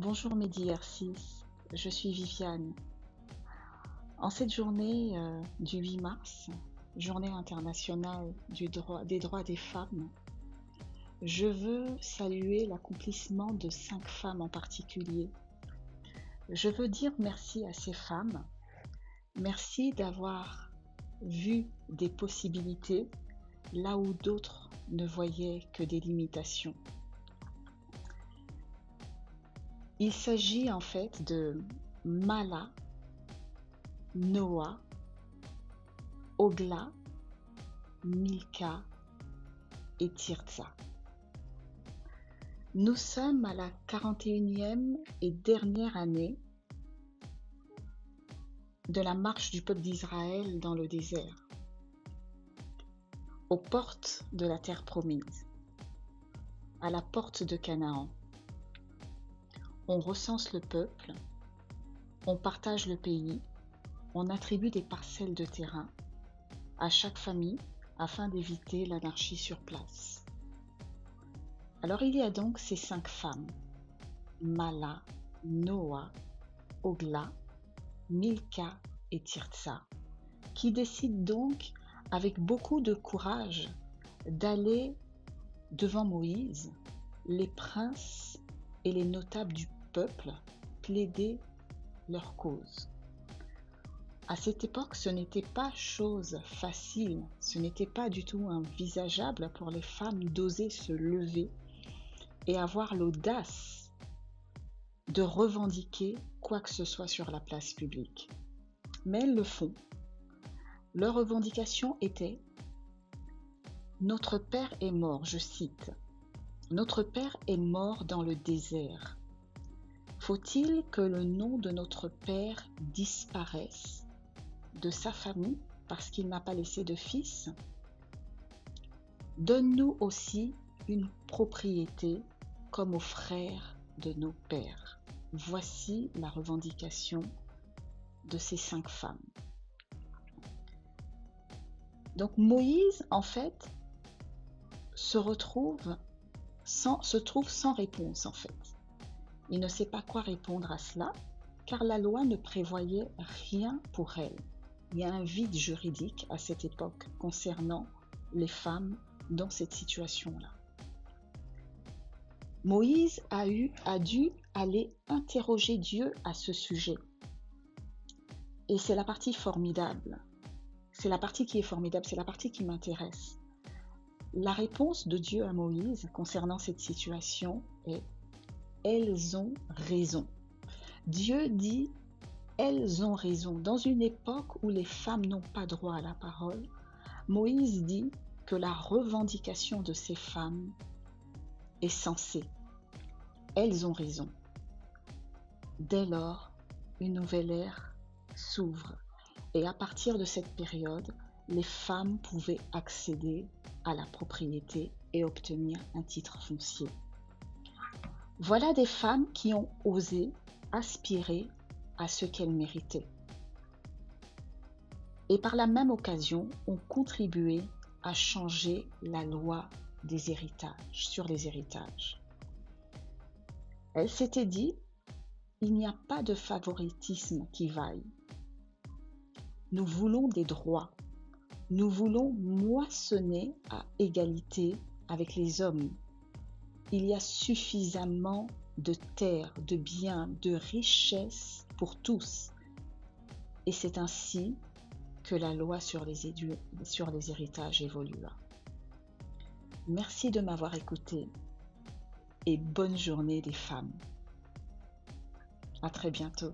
Bonjour Mehdi R6, je suis Viviane. En cette journée du 8 mars, journée internationale des droits des femmes, je veux saluer l'accomplissement de 5 femmes en particulier. Je veux dire merci à ces femmes, merci d'avoir vu des possibilités là où d'autres ne voyaient que des limitations. Il s'agit en fait de Mala, Noah, Ogla, Milka et Tirza. Nous sommes à la 41e et dernière année de la marche du peuple d'Israël dans le désert, aux portes de la terre promise, à la porte de Canaan. On recense le peuple, on partage le pays, on attribue des parcelles de terrain à chaque famille afin d'éviter l'anarchie sur place. Alors il y a donc ces 5 femmes, Mala, Noah, Ogla, Milka et Tirza, qui décident donc avec beaucoup de courage d'aller devant Moïse, les princes et les notables du peuple plaider leur cause. À cette époque, ce n'était pas chose facile, ce n'était pas du tout envisageable pour les femmes d'oser se lever et avoir l'audace de revendiquer quoi que ce soit sur la place publique. Mais elles le font. Leur revendication était « Notre Père est mort », je cite, « Notre Père est mort dans le désert. Faut-il que le nom de notre Père disparaisse de sa famille parce qu'il n'a pas laissé de fils? Donne-nous aussi une propriété comme aux frères de nos pères. » Voici la revendication de ces 5 femmes. Donc Moïse, en fait, se trouve sans réponse, en fait. Il ne sait pas quoi répondre à cela, car la loi ne prévoyait rien pour elle. Il y a un vide juridique à cette époque concernant les femmes dans cette situation-là. Moïse a dû aller interroger Dieu à ce sujet. Et c'est la partie formidable. C'est la partie qui est formidable, c'est la partie qui m'intéresse. La réponse de Dieu à Moïse concernant cette situation est « Elles ont raison ». Dieu dit « Elles ont raison ». Dans une époque où les femmes n'ont pas droit à la parole, Moïse dit que la revendication de ces femmes est sensée. Elles ont raison. Dès lors, une nouvelle ère s'ouvre. Et à partir de cette période, les femmes pouvaient accéder à la propriété et obtenir un titre foncier. Voilà des femmes qui ont osé aspirer à ce qu'elles méritaient. Et par la même occasion, ont contribué à changer la loi des héritages, sur les héritages. Elles s'étaient dit, il n'y a pas de favoritisme qui vaille. Nous voulons des droits. Nous voulons moissonner à égalité avec les hommes. Il y a suffisamment de terres, de biens, de richesses pour tous. Et c'est ainsi que la loi sur les héritages évolua. Merci de m'avoir écouté et bonne journée des femmes. À très bientôt.